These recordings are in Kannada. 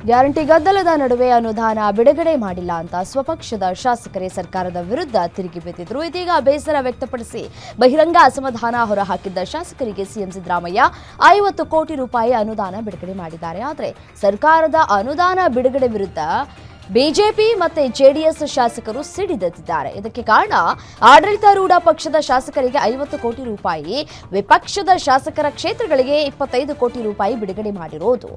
ಗ್ಯಾರಂಟಿ ಗದ್ದಲದ ನಡುವೆ ಅನುದಾನ ಬಿಡುಗಡೆ ಮಾಡಿಲ್ಲ ಅಂತ ಸ್ವಪಕ್ಷದ ಶಾಸಕರೇ ಸರ್ಕಾರದ ವಿರುದ್ಧ ತಿರುಗಿ ಬಿದ್ದಿದ್ರು. ಇದೀಗ ಬೇಸರ ವ್ಯಕ್ತಪಡಿಸಿ ಬಹಿರಂಗ ಅಸಮಾಧಾನ ಹೊರಹಾಕಿದ್ದ ಶಾಸಕರಿಗೆ ಸಿಎಂ ಸಿದ್ದರಾಮಯ್ಯ 50 ಕೋಟಿ ರೂಪಾಯಿ ಅನುದಾನ ಬಿಡುಗಡೆ ಮಾಡಿದ್ದಾರೆ. ಆದರೆ ಸರ್ಕಾರದ ಅನುದಾನ ಬಿಡುಗಡೆ ವಿರುದ್ಧ ಬಿಜೆಪಿ ಮತ್ತು ಜೆಡಿಎಸ್ ಶಾಸಕರು ಸಿಡಿದೆದ್ದಿದ್ದಾರೆ. ಇದಕ್ಕೆ ಕಾರಣ ಆಡಳಿತಾರೂಢ ಪಕ್ಷದ ಶಾಸಕರಿಗೆ 50 ಕೋಟಿ ರೂಪಾಯಿ, ವಿಪಕ್ಷದ ಶಾಸಕರ ಕ್ಷೇತ್ರಗಳಿಗೆ 25 ಕೋಟಿ ರೂಪಾಯಿ ಬಿಡುಗಡೆ ಮಾಡಿರೋದು.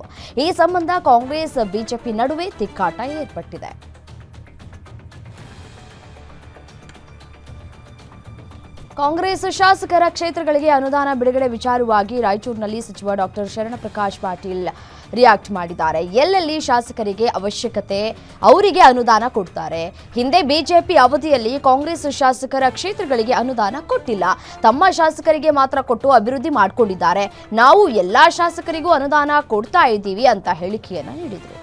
ಈ ಸಂಬಂಧ ಕಾಂಗ್ರೆಸ್ ಬಿಜೆಪಿ ನಡುವೆ ತಿಕ್ಕಾಟ ಏರ್ಪಟ್ಟಿದೆ. ಕಾಂಗ್ರೆಸ್ ಶಾಸಕರ ಕ್ಷೇತ್ರಗಳಿಗೆ ಅನುದಾನ ಬಿಡುಗಡೆ ವಿಚಾರವಾಗಿ ರಾಯಚೂರಿನಲ್ಲಿ ಸಚಿವ ಡಾಕ್ಟರ್ ಶರಣಪ್ರಕಾಶ್ ಪಾಟೀಲ್ ರಿಯಾಕ್ಟ್ ಮಾಡಿದ್ದಾರೆ. ಎಲ್ಲೆಲ್ಲಿ ಶಾಸಕರಿಗೆ ಅವಶ್ಯಕತೆ ಅವರಿಗೆ ಅನುದಾನ ಕೊಡ್ತಾರೆ. ಹಿಂದೆ ಬಿಜೆಪಿ ಅವಧಿಯಲ್ಲಿ ಕಾಂಗ್ರೆಸ್ ಶಾಸಕರ ಕ್ಷೇತ್ರಗಳಿಗೆ ಅನುದಾನ ಕೊಟ್ಟಿಲ್ಲ, ತಮ್ಮ ಶಾಸಕರಿಗೆ ಮಾತ್ರ ಕೊಟ್ಟು ಅಭಿವೃದ್ಧಿ ಮಾಡಿಕೊಂಡಿದ್ದಾರೆ. ನಾವು ಎಲ್ಲಾ ಶಾಸಕರಿಗೂ ಅನುದಾನ ಕೊಡ್ತಾ ಇದ್ದೀವಿ ಅಂತ ಹೇಳಿಕೆಯನ್ನು ನೀಡಿದರು.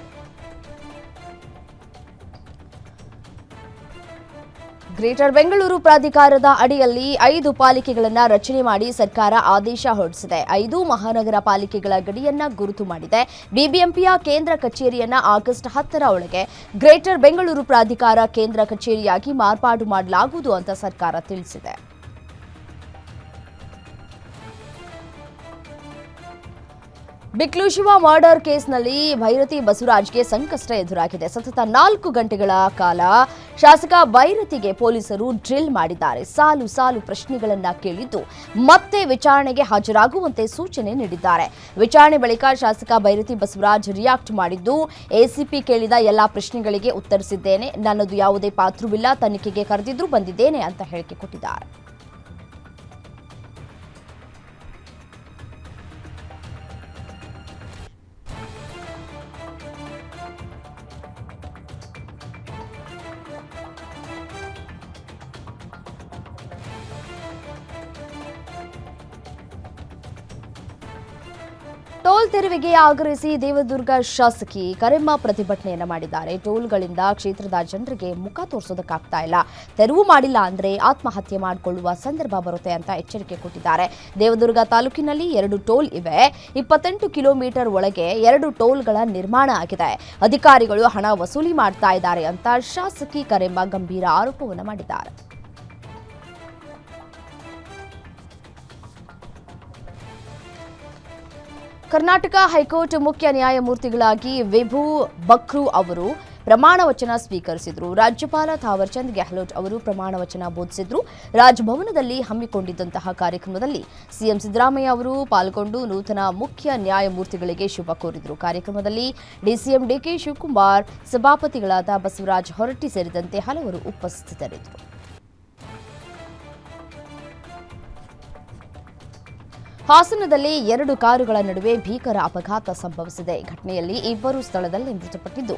ಗ್ರೇಟರ್ ಬೆಂಗಳೂರು ಪ್ರಾಧಿಕಾರದ ಅಡಿಯಲ್ಲಿ 5 ಪಾಲಿಕೆಗಳನ್ನು ರಚನೆ ಮಾಡಿ ಸರ್ಕಾರ ಆದೇಶ ಹೊರಡಿಸಿದೆ. 5 ಮಹಾನಗರ ಪಾಲಿಕೆಗಳ ಗಡಿಯನ್ನ ಗುರುತು ಮಾಡಿದೆ. ಬಿಬಿಎಂಪಿಯ ಕೇಂದ್ರ ಕಚೇರಿಯನ್ನ ಆಗಸ್ಟ್ 10ರ ಒಳಗೆ ಗ್ರೇಟರ್ ಬೆಂಗಳೂರು ಪ್ರಾಧಿಕಾರ ಕೇಂದ್ರ ಕಚೇರಿಯಾಗಿ ಮಾರ್ಪಾಡು ಮಾಡಲಾಗುವುದು ಅಂತ ಸರ್ಕಾರ ತಿಳಿಸಿದೆ. ಬಿಕ್ಲು ಶಿವ ಮರ್ಡರ್ ಕೇಸ್ನಲ್ಲಿ ಭೈರತಿ ಬಸವರಾಜ್ಗೆ ಸಂಕಷ್ಟ ಎದುರಾಗಿದೆ. ಸತತ 4 ಗಂಟೆಗಳ ಕಾಲ ಶಾಸಕ ಭೈರತಿಗೆ ಪೊಲೀಸರು ಡ್ರಿಲ್ ಮಾಡಿದ್ದಾರೆ. ಸಾಲು ಸಾಲು ಪ್ರಶ್ನೆಗಳನ್ನ ಕೇಳಿದ್ದು ಮತ್ತೆ ವಿಚಾರಣೆಗೆ ಹಾಜರಾಗುವಂತೆ ಸೂಚನೆ ನೀಡಿದ್ದಾರೆ. ವಿಚಾರಣೆ ಬಳಿಕ ಶಾಸಕ ಭೈರತಿ ಬಸವರಾಜ್ ರಿಯಾಕ್ಟ್ ಮಾಡಿದ್ದು, ಎಸಿಪಿ ಕೇಳಿದ ಎಲ್ಲಾ ಪ್ರಶ್ನೆಗಳಿಗೆ ಉತ್ತರಿಸಿದ್ದೇನೆ, ನನ್ನದು ಯಾವುದೇ ಪಾತ್ರವಿಲ್ಲ, ತನಿಖೆಗೆ ಕರೆದಿದ್ರು ಬಂದಿದ್ದೇನೆ ಅಂತ ಹೇಳಿಕೆ ಕೊಟ್ಟಿದ್ದಾರೆ. ಟೋಲ್ ತೆರವಿಗೆ ಆಗ್ರಹಿಸಿ ದೇವದುರ್ಗ ಶಾಸಕಿ ಕರೆಮ್ಮ ಪ್ರತಿಭಟನೆಯನ್ನು ಮಾಡಿದ್ದಾರೆ. ಟೋಲ್ಗಳಿಂದ ಕ್ಷೇತ್ರದ ಜನರಿಗೆ ಮುಖ ತೋರಿಸೋದಕ್ಕಾಗ್ತಾ ಇಲ್ಲ, ತೆರವು ಮಾಡಿಲ್ಲ ಅಂದ್ರೆ ಆತ್ಮಹತ್ಯೆ ಮಾಡಿಕೊಳ್ಳುವ ಸಂದರ್ಭ ಬರುತ್ತೆ ಅಂತ ಎಚ್ಚರಿಕೆ ಕೊಟ್ಟಿದ್ದಾರೆ. ದೇವದುರ್ಗ ತಾಲೂಕಿನಲ್ಲಿ 2 ಟೋಲ್ ಇವೆ. 28 ಕಿಲೋಮೀಟರ್ ಒಳಗೆ 2 ಟೋಲ್ಗಳ ನಿರ್ಮಾಣ ಆಗಿದೆ. ಅಧಿಕಾರಿಗಳು ಹಣ ವಸೂಲಿ ಮಾಡ್ತಾ ಇದ್ದಾರೆ ಅಂತ ಶಾಸಕಿ ಕರೆಮ್ಮ ಗಂಭೀರ ಆರೋಪವನ್ನು ಮಾಡಿದ್ದಾರೆ. ಕರ್ನಾಟಕ ಹೈಕೋರ್ಟ್ ಮುಖ್ಯ ನ್ಯಾಯಮೂರ್ತಿಗಳಾಗಿ ವಿಭು ಬಕ್ರು ಅವರು ಪ್ರಮಾಣ ವಚನ ಸ್ವೀಕರಿಸಿದರು. ರಾಜ್ಯಪಾಲ ಥಾವರ್ ಚಂದ್ ಗೆಹ್ಲೋಟ್ ಅವರು ಪ್ರಮಾಣ ವಚನ ಬೋಧಿಸಿದ್ರು. ರಾಜಭವನದಲ್ಲಿ ಹಮ್ಮಿಕೊಂಡಿದ್ದಂತಹ ಕಾರ್ಯಕ್ರಮದಲ್ಲಿ ಸಿಎಂ ಸಿದ್ದರಾಮಯ್ಯ ಅವರು ಪಾಲ್ಗೊಂಡು ನೂತನ ಮುಖ್ಯ ನ್ಯಾಯಮೂರ್ತಿಗಳಿಗೆ ಶುಭ ಕೋರಿದರು. ಕಾರ್ಯಕ್ರಮದಲ್ಲಿ ಡಿಸಿಎಂ ಡಿಕೆ ಶಿವಕುಮಾರ್, ಸಭಾಪತಿಗಳಾದ ಬಸವರಾಜ ಹೊರಟ್ಟಿ ಸೇರಿದಂತೆ ಹಲವರು ಉಪಸ್ಥಿತರಿದ್ದರು. ಹಾಸನದಲ್ಲಿ 2 ಕಾರುಗಳ ನಡುವೆ ಭೀಕರ ಅಪಘಾತ ಸಂಭವಿಸಿದೆ. ಘಟನೆಯಲ್ಲಿ 2 ಸ್ಥಳದಲ್ಲಿ ಮೃತಪಟ್ಟಿದ್ದು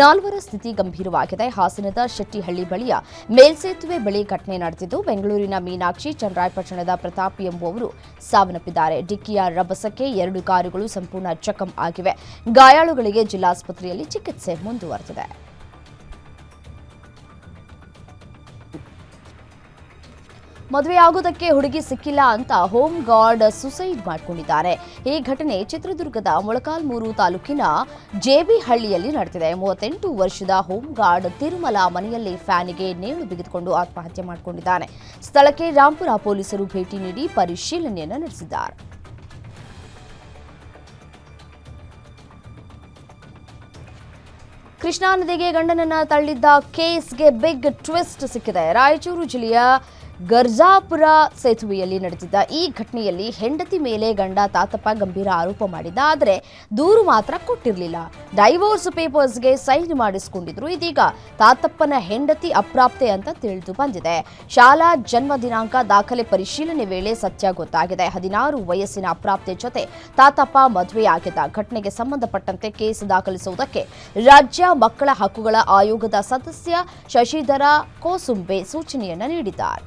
4ರ ಸ್ಥಿತಿ ಗಂಭೀರವಾಗಿದೆ. ಹಾಸನದ ಶೆಟ್ಟಿಹಳ್ಳಿ ಬಳಿಯ ಮೇಲ್ಸೇತುವೆ ಬಳಿ ಘಟನೆ ನಡೆದಿದ್ದು, ಬೆಂಗಳೂರಿನ ಮೀನಾಕ್ಷಿ, ಚನ್ನರಾಯಪಟ್ಟಣದ ಪ್ರತಾಪ್ ಎಂಬುವವರು ಸಾವನ್ನಪ್ಪಿದ್ದಾರೆ. ಡಿಕ್ಕಿಯ ರಭಸಕ್ಕೆ 2 ಕಾರುಗಳು ಸಂಪೂರ್ಣ ಜಖಂ ಆಗಿವೆ. ಗಾಯಾಳುಗಳಿಗೆ ಜಿಲ್ಲಾಸ್ಪತ್ರೆಯಲ್ಲಿ ಚಿಕಿತ್ಸೆ ಮುಂದುವರೆದಿದೆ. ಮದುವೆ ಆಗೋದಕ್ಕೆ ಹುಡುಗಿ ಸಿಕ್ಕಿಲ್ಲ ಅಂತ ಹೋಮ್ ಗಾರ್ಡ್ ಸುಸೈಡ್ ಮಾಡಿಕೊಂಡಿದ್ದಾರೆ. ಈ ಘಟನೆ ಚಿತ್ರದುರ್ಗದ ಮೊಳಕಾಲ್ಮೂರು ತಾಲೂಕಿನ ಜೆಬಿಹಳ್ಳಿಯಲ್ಲಿ ನಡೆದಿದೆ. 38 ವರ್ಷದ ಹೋಮ್ ಗಾರ್ಡ್ ತಿರುಮಲ ಮನೆಯಲ್ಲಿ ಫ್ಯಾನಿಗೆ ನೇಣು ಬಿಗಿದುಕೊಂಡು ಆತ್ಮಹತ್ಯೆ ಮಾಡಿಕೊಂಡಿದ್ದಾನೆ. ಸ್ಥಳಕ್ಕೆ ರಾಂಪುರ ಪೊಲೀಸರು ಭೇಟಿ ನೀಡಿ ಪರಿಶೀಲನೆಯನ್ನು ನಡೆಸಿದ್ದಾರೆ. ಕೃಷ್ಣಾ ನದಿಗೆ ಗಂಡನನ್ನ ತಳ್ಳಿದ್ದ ಕೇಸ್ಗೆ ಬಿಗ್ ಟ್ವಿಸ್ಟ್ ಸಿಕ್ಕಿದೆ. ರಾಯಚೂರು ಜಿಲ್ಲೆಯ ಗರ್ಜಾಪುರ ಸೇತುವೆಯಲ್ಲಿ ನಡೆದಿದ್ದ ಈ ಘಟನೆಯಲ್ಲಿ ಹೆಂಡತಿ ಮೇಲೆ ಗಂಡ ತಾತಪ್ಪ ಗಂಭೀರ ಆರೋಪ ಮಾಡಿದ್ದ. ಆದರೆ ದೂರು ಮಾತ್ರ ಕೊಟ್ಟಿರಲಿಲ್ಲ. Divorce ಪೇಪರ್ಸ್ಗೆ sign ಮಾಡಿಸಿಕೊಂಡಿದ್ರು. ಇದೀಗ ತಾತಪ್ಪನ ಹೆಂಡತಿ ಅಪ್ರಾಪ್ತೆ ಅಂತ ತಿಳಿದು ಬಂದಿದೆ. ಶಾಲಾ ಜನ್ಮ ದಿನಾಂಕ ದಾಖಲೆ ಪರಿಶೀಲನೆ ವೇಳೆ ಸತ್ಯ ಗೊತ್ತಾಗಿದೆ. 16 ವಯಸ್ಸಿನ ಅಪ್ರಾಪ್ತೆ ಜೊತೆ ತಾತಪ್ಪ ಮದುವೆಯಾಗಿದ್ದ. ಘಟನೆಗೆ ಸಂಬಂಧಪಟ್ಟಂತೆ ಕೇಸ್ ದಾಖಲಿಸುವುದಕ್ಕೆ ರಾಜ್ಯ ಮಕ್ಕಳ ಹಕ್ಕುಗಳ ಆಯೋಗದ ಸದಸ್ಯ ಶಶಿಧರ ಕೋಸುಂಬೆ ಸೂಚನೆಯನ್ನು ನೀಡಿದ್ದಾರೆ.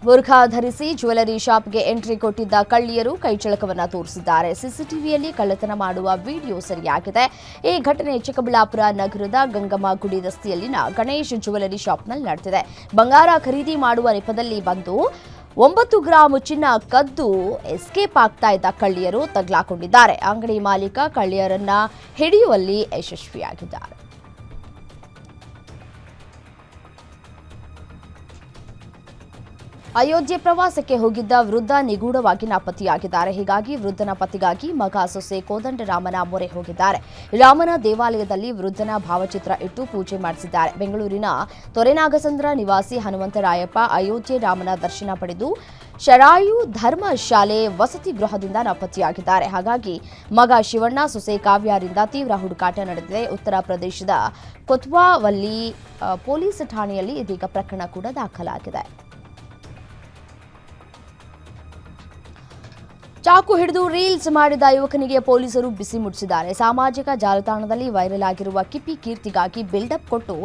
ಬುರ್ಖಾ ಧರಿಸಿ ಜ್ಯುವೆಲರಿ ಶಾಪ್ಗೆ ಎಂಟ್ರಿ ಕೊಟ್ಟಿದ್ದ ಕಳ್ಳಿಯರು ಕೈಚಳಕವನ್ನ ತೋರಿಸಿದ್ದಾರೆ. ಸಿಸಿಟಿವಿಯಲ್ಲಿ ಕಳ್ಳತನ ಮಾಡುವ ವಿಡಿಯೋ ಸೆರೆಯಾಗಿದೆ. ಈ ಘಟನೆ ಚಿಕ್ಕಬಳ್ಳಾಪುರ ನಗರದ ಗಂಗಮ್ಮ ಗುಡಿ ರಸ್ತೆಯಲ್ಲಿನ ಗಣೇಶ್ ಜ್ಯುವೆಲರಿ ಶಾಪ್ನಲ್ಲಿ ನಡೆದಿದೆ. ಬಂಗಾರ ಖರೀದಿ ಮಾಡುವ ನೆಪದಲ್ಲಿ ಬಂದು 9 ಗ್ರಾಂ ಚಿನ್ನ ಕದ್ದು ಎಸ್ಕೇಪ್ ಆಗ್ತಾ ಇದ್ದ ಕಳ್ಳಿಯರು ತಗ್ಲಾಕೊಂಡಿದ್ದಾರೆ. ಅಂಗಡಿ ಮಾಲೀಕ ಕಳ್ಳಿಯರನ್ನ ಹಿಡಿಯುವಲ್ಲಿ ಯಶಸ್ವಿಯಾಗಿದ್ದಾರೆ. ಅಯೋಧ್ಯೆ ಪ್ರವಾಸಕ್ಕೆ ಹೋಗಿದ್ದ ವೃದ್ಧ ನಿಗೂಢವಾಗಿ ನಾಪತ್ತೆಯಾಗಿದ್ದಾರೆ. ಹೀಗಾಗಿ ವೃದ್ಧನ ಪತಿಗಾಗಿ ಮಗ ಸೊಸೆ ಕೋದಂಡರಾಮನ ಮೊರೆ ಹೋಗಿದ್ದಾರೆ. ರಾಮನ ದೇವಾಲಯದಲ್ಲಿ ವೃದ್ಧನ ಭಾವಚಿತ್ರ ಇಟ್ಟು ಪೂಜೆ ಮಾಡಿಸಿದ್ದಾರೆ. ಬೆಂಗಳೂರಿನ ತೊರೆನಾಗಸಂದ್ರ ನಿವಾಸಿ ಹನುಮಂತರಾಯಪ್ಪ ಅಯೋಧ್ಯೆ ರಾಮನ ದರ್ಶನ ಪಡೆದು ಶರಾಯು ಧರ್ಮಶಾಲೆ ವಸತಿ ಗೃಹದಿಂದ ನಾಪತ್ತೆಯಾಗಿದ್ದಾರೆ. ಹಾಗಾಗಿ ಮಗ ಶಿವಣ್ಣ ಸೊಸೆ ಕಾವ್ಯರಿಂದ ತೀವ್ರ ಹುಡುಕಾಟ ನಡೆದಿದೆ. ಉತ್ತರ ಪ್ರದೇಶದ ಕೊತ್ವಾವಲ್ಲಿ ಪೊಲೀಸ್ ಠಾಣೆಯಲ್ಲಿ ಇದೀಗ ಪ್ರಕರಣ ಕೂಡ ದಾಖಲಾಗಿದೆ. ಚಾಕು ಹಿಡಿದು ರೀಲ್ಸ್ ಮಾಡಿದ ಯುವಕನಿಗೆ ಪೊಲೀಸರು ಬಿಸಿ ಮುಟ್ಟಿಸಿದ್ದಾರೆ. ಸಾಮಾಜಿಕ ಜಾಲತಾಣದಲ್ಲಿ ವೈರಲ್ ಆಗಿರುವ ಕಿಪಿ ಕೀರ್ತಿಗಾಗಿ ಬಿಲ್ಡಪ್ ಕೊಟ್ಟು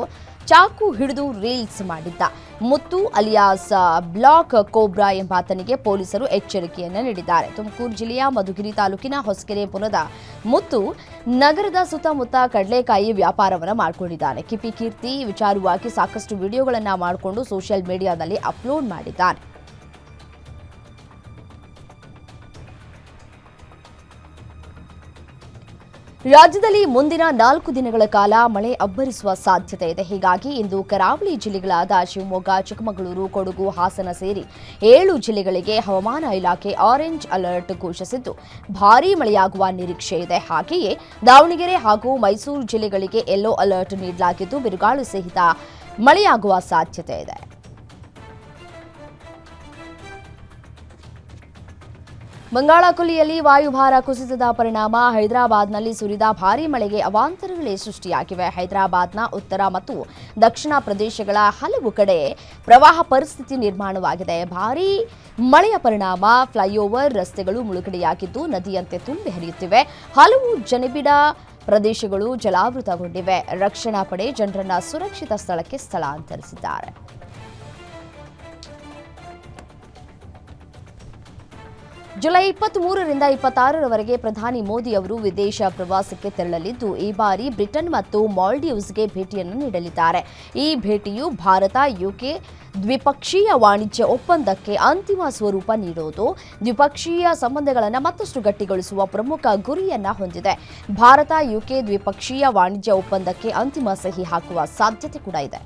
ಚಾಕು ಹಿಡಿದು ರೀಲ್ಸ್ ಮಾಡಿದ್ದ ಮುತ್ತು ಅಲಿಯಾಸ್ ಬ್ಲಾಕ್ ಕೋಬ್ರಾ ಎಂಬಾತನಿಗೆ ಪೊಲೀಸರು ಎಚ್ಚರಿಕೆಯನ್ನು ನೀಡಿದ್ದಾರೆ. ತುಮಕೂರು ಜಿಲ್ಲೆಯ ಮಧುಗಿರಿ ತಾಲೂಕಿನ ಹೊಸಕೆರೆ ಪುರದ ಮುತ್ತು ನಗರದ ಸುತ್ತಮುತ್ತ ಕಡಲೆಕಾಯಿ ವ್ಯಾಪಾರವನ್ನು ಮಾಡಿಕೊಂಡಿದ್ದಾನೆ. ಕಿಪಿ ಕೀರ್ತಿ ವಿಚಾರವಾಗಿ ಸಾಕಷ್ಟು ವಿಡಿಯೋಗಳನ್ನು ಮಾಡಿಕೊಂಡು ಸೋಷಿಯಲ್ ಮೀಡಿಯಾದಲ್ಲಿ ಅಪ್ಲೋಡ್ ಮಾಡಿದ್ದಾನೆ. ರಾಜ್ಯದಲ್ಲಿ ಮುಂದಿನ 4 ದಿನಗಳ ಕಾಲ ಮಳೆ ಅಬ್ಬರಿಸುವ ಸಾಧ್ಯತೆ ಇದೆ. ಹೀಗಾಗಿ ಇಂದು ಕರಾವಳಿ ಜಿಲ್ಲೆಗಳಾದ ಶಿವಮೊಗ್ಗ, ಚಿಕ್ಕಮಗಳೂರು, ಕೊಡಗು, ಹಾಸನ ಸೇರಿ 7 ಜಿಲ್ಲೆಗಳಿಗೆ ಹವಾಮಾನ ಇಲಾಖೆ ಆರೆಂಜ್ ಅಲರ್ಟ್ ಘೋಷಿಸಿದ್ದು ಭಾರೀ ಮಳೆಯಾಗುವ ನಿರೀಕ್ಷೆ ಇದೆ. ಹಾಗೆಯೇ ದಾವಣಗೆರೆ ಹಾಗೂ ಮೈಸೂರು ಜಿಲ್ಲೆಗಳಿಗೆ ಯೆಲ್ಲೋ ಅಲರ್ಟ್ ನೀಡಲಾಗಿದ್ದು ಬಿರುಗಾಳಿ ಸಹಿತ ಮಳೆಯಾಗುವ ಸಾಧ್ಯತೆ ಇದೆ. ಬಂಗಾಳಕೊಲ್ಲಿಯಲ್ಲಿ ವಾಯುಭಾರ ಕುಸಿತದ ಪರಿಣಾಮ ಹೈದರಾಬಾದ್ನಲ್ಲಿ ಸುರಿದ ಭಾರೀ ಮಳೆಗೆ ಅವಾಂತರಗಳೇ ಸೃಷ್ಟಿಯಾಗಿವೆ. ಹೈದರಾಬಾದ್ನ ಉತ್ತರ ಮತ್ತು ದಕ್ಷಿಣ ಪ್ರದೇಶಗಳ ಹಲವು ಕಡೆ ಪ್ರವಾಹ ಪರಿಸ್ಥಿತಿ ನಿರ್ಮಾಣವಾಗಿದೆ. ಭಾರೀ ಮಳೆಯ ಪರಿಣಾಮ ಫ್ಲೈಓವರ್ ರಸ್ತೆಗಳು ಮುಳುಗಡೆಯಾಗಿದ್ದು ನದಿಯಂತೆ ತುಂಬಿ ಹರಿಯುತ್ತಿವೆ. ಹಲವು ಜನಬಿಡ ಪ್ರದೇಶಗಳು ಜಲಾವೃತಗೊಂಡಿವೆ. ರಕ್ಷಣಾ ಪಡೆ ಜನರನ್ನ ಸುರಕ್ಷಿತ ಸ್ಥಳಕ್ಕೆ ಸ್ಥಳಾಂತರಿಸಿದ್ದಾರೆ. ಜುಲೈ 23ರಿಂದ 26ರವರೆಗೆ ಪ್ರಧಾನಿ ಮೋದಿ ಅವರು ವಿದೇಶ ಪ್ರವಾಸಕ್ಕೆ ತೆರಳಲಿದ್ದು ಈ ಬಾರಿ ಬ್ರಿಟನ್ ಮತ್ತು ಮಾಲ್ಡೀವ್ಸ್ಗೆ ಭೇಟಿಯನ್ನು ನೀಡಲಿದ್ದಾರೆ. ಈ ಭೇಟಿಯು ಭಾರತ ಯುಕೆ ದ್ವಿಪಕ್ಷೀಯ ವಾಣಿಜ್ಯ ಒಪ್ಪಂದಕ್ಕೆ ಅಂತಿಮ ಸ್ವರೂಪ ನೀಡುವುದು, ದ್ವಿಪಕ್ಷೀಯ ಸಂಬಂಧಗಳನ್ನು ಮತ್ತಷ್ಟು ಗಟ್ಟಿಗೊಳಿಸುವ ಪ್ರಮುಖ ಗುರಿಯನ್ನ ಹೊಂದಿದೆ. ಭಾರತ ಯುಕೆ ದ್ವಿಪಕ್ಷೀಯ ವಾಣಿಜ್ಯ ಒಪ್ಪಂದಕ್ಕೆ ಅಂತಿಮ ಸಹಿ ಹಾಕುವ ಸಾಧ್ಯತೆ ಕೂಡ ಇದೆ.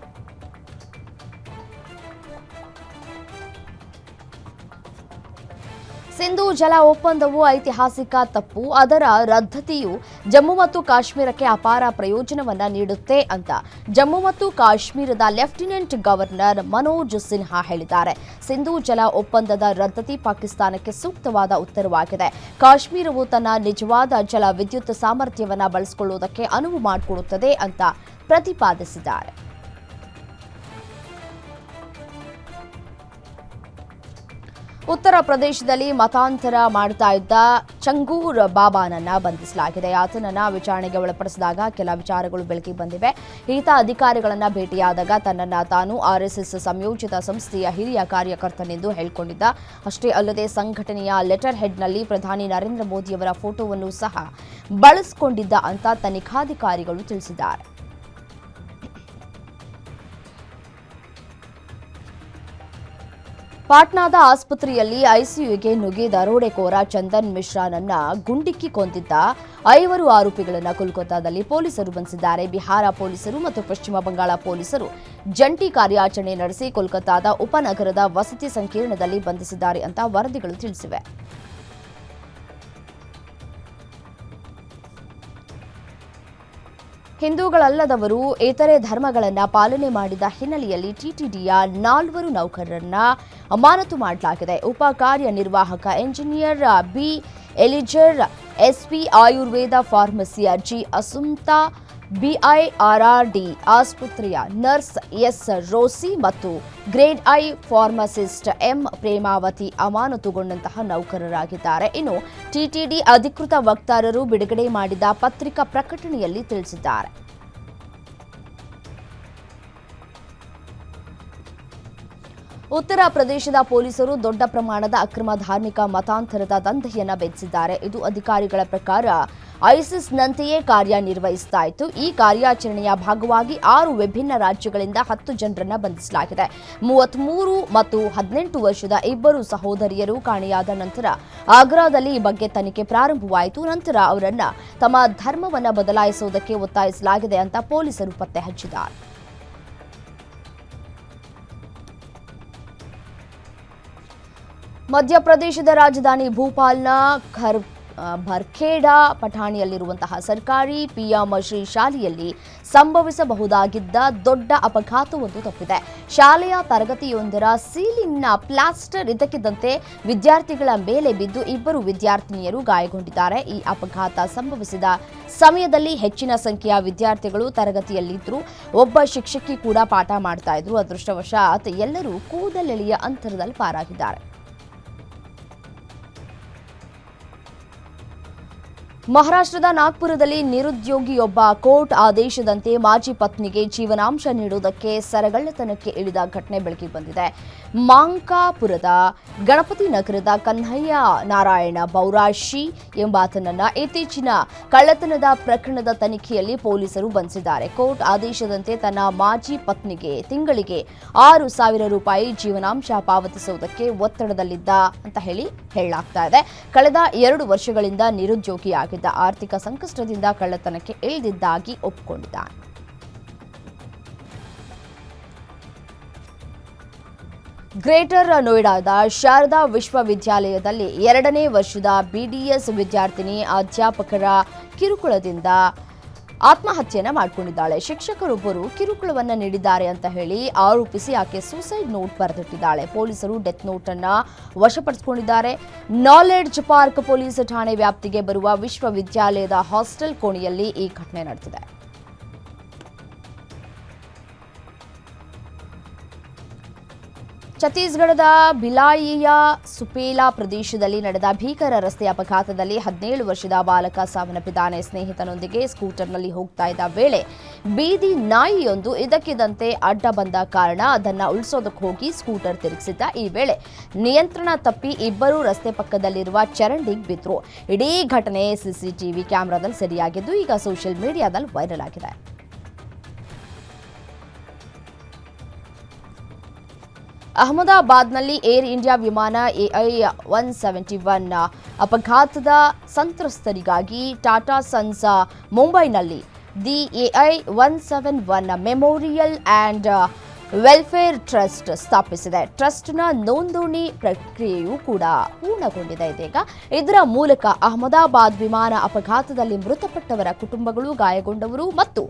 ಸಿಂಧೂ ಜಲ ಒಪ್ಪಂದವು ಐತಿಹಾಸಿಕ ತಪ್ಪು. ಅದರ ರದ್ದತಿಯು ಜಮ್ಮು ಮತ್ತು ಕಾಶ್ಮೀರಕ್ಕೆ ಅಪಾರ ಪ್ರಯೋಜನವನ್ನ ನೀಡುತ್ತೆ ಅಂತ ಜಮ್ಮು ಮತ್ತು ಕಾಶ್ಮೀರದ ಲೆಫ್ಟಿನೆಂಟ್ ಗವರ್ನರ್ ಮನೋಜ್ ಸಿನ್ಹಾ ಹೇಳಿದ್ದಾರೆ. ಸಿಂಧೂ ಜಲ ಒಪ್ಪಂದದ ರದ್ದತಿ ಪಾಕಿಸ್ತಾನಕ್ಕೆ ಸೂಕ್ತವಾದ ಉತ್ತರವಾಗಿದೆ. ಕಾಶ್ಮೀರವು ತನ್ನ ನಿಜವಾದ ಜಲ ವಿದ್ಯುತ್ ಸಾಮರ್ಥ್ಯವನ್ನು ಬಳಸಿಕೊಳ್ಳುವುದಕ್ಕೆ ಅನುವು ಮಾಡಿಕೊಡುತ್ತದೆ ಅಂತ ಪ್ರತಿಪಾದಿಸಿದ್ದಾರೆ. ಉತ್ತರ ಪ್ರದೇಶದಲ್ಲಿ ಮತಾಂತರ ಮಾಡ್ತಾ ಇದ್ದ ಚಂಗೂರ್ ಬಾಬಾನನ್ನ ಬಂಧಿಸಲಾಗಿದೆ. ಆತನನ್ನ ವಿಚಾರಣೆಗೆ ಒಳಪಡಿಸಿದಾಗ ಕೆಲ ವಿಚಾರಗಳು ಬೆಳಕಿಗೆ ಬಂದಿವೆ. ಈತ ಅಧಿಕಾರಿಗಳನ್ನ ಭೇಟಿಯಾದಾಗ ತನ್ನನ್ನ ತಾನು ಆರ್ಎಸ್ಎಸ್ ಸಂಯೋಜಿತ ಸಂಸ್ಥೆಯ ಹಿರಿಯ ಕಾರ್ಯಕರ್ತನೆಂದು ಹೇಳಿಕೊಂಡಿದ್ದ. ಅಷ್ಟೇ ಅಲ್ಲದೆ ಸಂಘಟನೆಯ ಲೆಟರ್ ಹೆಡ್ನಲ್ಲಿ ಪ್ರಧಾನಿ ನರೇಂದ್ರ ಮೋದಿಯವರ ಫೋಟೋವನ್ನು ಸಹ ಬಳಸಿಕೊಂಡಿದ್ದ ಅಂತ ತನಿಖಾಧಿಕಾರಿಗಳು ತಿಳಿಸಿದ್ದಾರೆ. ಪಾಟ್ನಾದ ಆಸ್ಪತ್ರೆಯಲ್ಲಿ ಐಸಿಯುಗೆ ನುಗ್ಗಿ ದರೋಡೆಕೋರ ಚಂದನ್ ಮಿಶ್ರಾನನ್ನ ಗುಂಡಿಕ್ಕಿ ಕೊಂದಿದ್ದ 5 ಆರೋಪಿಗಳನ್ನು ಕೋಲ್ಕತ್ತಾದಲ್ಲಿ ಪೊಲೀಸರು ಬಂಧಿಸಿದ್ದಾರೆ. ಬಿಹಾರ ಪೊಲೀಸರು ಮತ್ತು ಪಶ್ಚಿಮ ಬಂಗಾಳ ಪೊಲೀಸರು ಜಂಟಿ ಕಾರ್ಯಾಚರಣೆ ನಡೆಸಿ ಕೋಲ್ಕತ್ತಾದ ಉಪನಗರದ ವಸತಿ ಸಂಕೀರ್ಣದಲ್ಲಿ ಬಂಧಿಸಿದ್ದಾರೆ ಅಂತ ವರದಿಗಳು ತಿಳಿಸಿವೆ. ಹಿಂದೂಗಳಲ್ಲದವರು ಇತರೆ ಧರ್ಮಗಳನ್ನು ಪಾಲನೆ ಮಾಡಿದ ಹಿನ್ನೆಲೆಯಲ್ಲಿ ಟಿಟಿಡಿಯ 4 ನೌಕರರನ್ನ ಅಮಾನತು ಮಾಡಲಾಗಿದೆ. ಉಪ ಕಾರ್ಯನಿರ್ವಾಹಕ engineer B Elizer, SP Ayurveda ಫಾರ್ಮಸಿಯ ಜಿ ಅಸುಂತಾ, ಬಿಐಆರ್ಆರ್ಡಿ ಆಸ್ಪತ್ರೆಯ ನರ್ಸ್ ಎಸ್ ರೋಸಿ ಮತ್ತು grade I pharmacist M Premavathi ಅಮಾನತುಗೊಂಡಂತಹ ನೌಕರರಾಗಿದ್ದಾರೆ. ಇನ್ನು ಟಿಟಿಡಿ ಅಧಿಕೃತ ವಕ್ತಾರರು ಬಿಡುಗಡೆ ಮಾಡಿದ ಪತ್ರಿಕಾ ಪ್ರಕಟಣೆಯಲ್ಲಿ ತಿಳಿಸಿದ್ದಾರೆ. ಉತ್ತರ ಪ್ರದೇಶದ ಪೊಲೀಸರು ದೊಡ್ಡ ಪ್ರಮಾಣದ ಅಕ್ರಮ ಧಾರ್ಮಿಕ ಮತಾಂತರದ ದಂಧೆಯನ್ನ ಬೆನ್ನತ್ತಿದ್ದಾರೆ. ಇದು ಅಧಿಕಾರಿಗಳ ಪ್ರಕಾರ ಐಸಿಸ್ನಂತೆಯೇ ಕಾರ್ಯನಿರ್ವಹಿಸ್ತಾ ಇತ್ತು. ಈ ಕಾರ್ಯಾಚರಣೆಯ ಭಾಗವಾಗಿ 6 ವಿಭಿನ್ನ ರಾಜ್ಯಗಳಿಂದ 10 ಜನರನ್ನ ಬಂಧಿಸಲಾಗಿದೆ. 33 ಮತ್ತು 18 ವರ್ಷದ ಇಬ್ಬರು ಸಹೋದರಿಯರು ಕಾಣೆಯಾದ ನಂತರ ಆಗ್ರಾದಲ್ಲಿ ಈ ಬಗ್ಗೆ ತನಿಖೆ ಪ್ರಾರಂಭವಾಯಿತು. ನಂತರ ಅವರನ್ನ ತಮ್ಮ ಧರ್ಮವನ್ನ ಬದಲಾಯಿಸುವುದಕ್ಕೆ ಒತ್ತಾಯಿಸಲಾಗಿದೆ ಅಂತ ಪೊಲೀಸರು ಪತ್ತೆ ಹಚ್ಚಿದ್ದಾರೆ. ಮಧ್ಯಪ್ರದೇಶದ ರಾಜಧಾನಿ ಭೂಪಾಲ್ನ ಭರ್ಖೇಡಾ ಪಠಾಣಿಯಲ್ಲಿರುವಂತಹ ಸರ್ಕಾರಿ ಪಿಎಂಶ್ರೀ ಶಾಲೆಯಲ್ಲಿ ಸಂಭವಿಸಬಹುದಾಗಿದ್ದ ದೊಡ್ಡ ಅಪಘಾತವೊಂದು ತಪ್ಪಿದೆ. ಶಾಲೆಯ ತರಗತಿಯೊಂದರ ಸೀಲಿಂಗ್ನ ಪ್ಲಾಸ್ಟರ್ ಇದ್ದಕ್ಕಿದ್ದಂತೆ ವಿದ್ಯಾರ್ಥಿಗಳ ಮೇಲೆ ಬಿದ್ದು 2 ವಿದ್ಯಾರ್ಥಿನಿಯರು ಗಾಯಗೊಂಡಿದ್ದಾರೆ. ಈ ಅಪಘಾತ ಸಂಭವಿಸಿದ ಸಮಯದಲ್ಲಿ ಹೆಚ್ಚಿನ ಸಂಖ್ಯೆಯ ವಿದ್ಯಾರ್ಥಿಗಳು ತರಗತಿಯಲ್ಲಿದ್ದರು. ಒಬ್ಬ ಶಿಕ್ಷಕಿ ಕೂಡ ಪಾಠ ಮಾಡ್ತಾ ಇದ್ರು. ಅದೃಷ್ಟವಶಾತ್ ಎಲ್ಲರೂ ಕೂದಲೆಳೆಯ ಅಂತರದಲ್ಲಿ ಪಾರಾಗಿದ್ದಾರೆ. ಮಹಾರಾಷ್ಟ್ರದ ನಾಗ್ಪುರದಲ್ಲಿ ನಿರುದ್ಯೋಗಿಯೊಬ್ಬ ಕೋರ್ಟ್ ಆದೇಶದಂತೆ ಮಾಜಿ ಪತ್ನಿಗೆ ಜೀವನಾಂಶ ನೀಡುವುದಕ್ಕೆ ಸರಗಳ್ಳತನಕ್ಕೆ ಇಳಿದ ಘಟನೆ ಬೆಳಕಿಗೆ ಬಂದಿದೆ. ಮಾಂಕಾಪುರದ ಗಣಪತಿ ನಗರದ ಕನ್ಹಯ್ಯ ನಾರಾಯಣ ಬೌರಾಶಿ ಎಂಬಾತನನ್ನ ಇತ್ತೀಚಿನ ಕಳ್ಳತನದ ಪ್ರಕರಣದ ತನಿಖೆಯಲ್ಲಿ ಪೊಲೀಸರು ಬಂಧಿಸಿದ್ದಾರೆ. ಕೋರ್ಟ್ ಆದೇಶದಂತೆ ತನ್ನ ಮಾಜಿ ಪತ್ನಿಗೆ ತಿಂಗಳಿಗೆ 6,000 ರೂಪಾಯಿ ಜೀವನಾಂಶ ಪಾವತಿಸುವುದಕ್ಕೆ ಒತ್ತಡದಲ್ಲಿದ್ದ ಅಂತ ಹೇಳಲಾಗ್ತಾ ಇದೆ. ಕಳೆದ 2 ವರ್ಷಗಳಿಂದ ನಿರುದ್ಯೋಗಿಯಾಗಿದ್ದ ಆರ್ಥಿಕ ಸಂಕಷ್ಟದಿಂದ ಕಳ್ಳತನಕ್ಕೆ ಇಳಿದಿದ್ದಾಗಿ ಒಪ್ಪಿಕೊಂಡಿದ್ದಾನೆ. ಗ್ರೇಟರ್ ನೋಯ್ಡಾದ ಶಾರದಾ ವಿಶ್ವವಿದ್ಯಾಲಯದಲ್ಲಿ 2ನೇ ವರ್ಷದ BDS ವಿದ್ಯಾರ್ಥಿನಿ ಅಧ್ಯಾಪಕರ ಕಿರುಕುಳದಿಂದ ಆತ್ಮಹತ್ಯೆಯನ್ನ ಮಾಡಿಕೊಂಡಿದ್ದಾಳೆ. ಶಿಕ್ಷಕರೊಬ್ಬರು ಕಿರುಕುಳವನ್ನ ನೀಡಿದ್ದಾರೆ ಅಂತ ಹೇಳಿ ಆರೋಪಿಸಿ ಆಕೆ ಸೂಸೈಡ್ ನೋಟ್ ಬರೆದಿಟ್ಟಿದ್ದಾಳೆ. ಪೊಲೀಸರು ಡೆತ್ ನೋಟ್ ಅನ್ನ ವಶಪಡಿಸಿಕೊಂಡಿದ್ದಾರೆ. ನಾಲೆಡ್ಜ್ ಪಾರ್ಕ್ ಪೊಲೀಸ್ ಠಾಣೆ ವ್ಯಾಪ್ತಿಗೆ ಬರುವ ವಿಶ್ವವಿದ್ಯಾಲಯದ ಹಾಸ್ಟೆಲ್ ಕೋಣೆಯಲ್ಲಿ ಈ ಘಟನೆ ನಡೆದಿದೆ. ಛತ್ತೀಸ್ಗಢದ ಭಿಲಾಯಿಯ ಸುಪೇಲಾ ಪ್ರದೇಶದಲ್ಲಿ ನಡೆದ ಭೀಕರ ರಸ್ತೆ ಅಪಘಾತದಲ್ಲಿ 17 ವರ್ಷದ ಬಾಲಕ ಸಾವನ್ನಪ್ಪಿದ್ದಾನೆ. ಸ್ನೇಹಿತನೊಂದಿಗೆ ಸ್ಕೂಟರ್ನಲ್ಲಿ ಹೋಗ್ತಾ ಇದ್ದ ವೇಳೆ ಬೀದಿ ನಾಯಿಯೊಂದು ಇದಕ್ಕಿದ್ದಂತೆ ಅಡ್ಡ ಬಂದ ಕಾರಣ ಅದನ್ನ ಉಳಿಸೋದಕ್ಕೆ ಹೋಗಿ ಸ್ಕೂಟರ್ ತಿರುಗಿಸಿದ್ದ. ಈ ವೇಳೆ ನಿಯಂತ್ರಣ ತಪ್ಪಿ ಇಬ್ಬರು ರಸ್ತೆ ಪಕ್ಕದಲ್ಲಿರುವ ಚರಂಡಿಗೆ ಬಿದ್ರು. ಇಡೀ ಘಟನೆ ಸಿಸಿಟಿವಿ ಕ್ಯಾಮೆರಾದಲ್ಲಿ ಸೆರೆಯಾಗಿದ್ದು ಈಗ ಸೋಷಿಯಲ್ ಮೀಡಿಯಾದಲ್ಲಿ ವೈರಲ್ ಆಗಿದೆ. ಅಹಮದಾಬಾದ್ನಲ್ಲಿ ಏರ್ ಇಂಡಿಯಾ ವಿಮಾನ AI-171 ಅಪಘಾತದ ಸಂತ್ರಸ್ತರಿಗಾಗಿ ಟಾಟಾ ಸನ್ಸ್ ಮುಂಬೈನಲ್ಲಿ the AI-171 memorial and welfare trust ಸ್ಥಾಪಿಸಿದೆ. ಟ್ರಸ್ಟ್ನ ನೋಂದಣಿ ಪ್ರಕ್ರಿಯೆಯೂ ಕೂಡ ಪೂರ್ಣಗೊಂಡಿದೆ. ಇದೀಗ ಇದರ ಮೂಲಕ ಅಹಮದಾಬಾದ್ ವಿಮಾನ ಅಪಘಾತದಲ್ಲಿ ಮೃತಪಟ್ಟವರ ಕುಟುಂಬಗಳು, ಗಾಯಗೊಂಡವರು ಮತ್ತು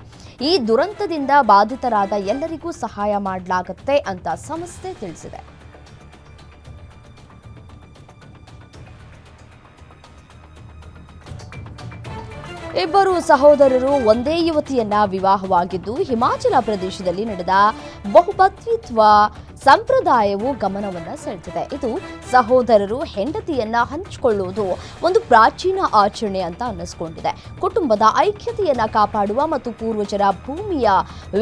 ಈ ದುರಂತದಿಂದ ಬಾಧಿತರಾದ ಎಲ್ಲರಿಗೂ ಸಹಾಯ ಮಾಡಲಾಗುತ್ತೆ ಅಂತ ಸಂಸ್ಥೆ ತಿಳಿಸಿದೆ. ಇಬ್ಬರು ಸಹೋದರರು ಒಂದೇ ಯುವತಿಯನ್ನ ವಿವಾಹವಾಗಿದ್ದು ಹಿಮಾಚಲ ಪ್ರದೇಶದಲ್ಲಿ ನಡೆದ ಬಹುಪತ್ನಿತ್ವ ಸಂಪ್ರದಾಯವು ಗಮನವನ್ನು ಸೆಳೆದಿದೆ. ಇದು ಸಹೋದರರು ಹೆಂಡತಿಯನ್ನ ಹಂಚಿಕೊಳ್ಳುವುದು ಒಂದು ಪ್ರಾಚೀನ ಆಚರಣೆ ಅಂತ ಅನ್ನಿಸ್ಕೊಂಡಿದೆ. ಕುಟುಂಬದ ಐಕ್ಯತೆಯನ್ನ ಕಾಪಾಡುವ ಮತ್ತು ಪೂರ್ವಜರ ಭೂಮಿಯ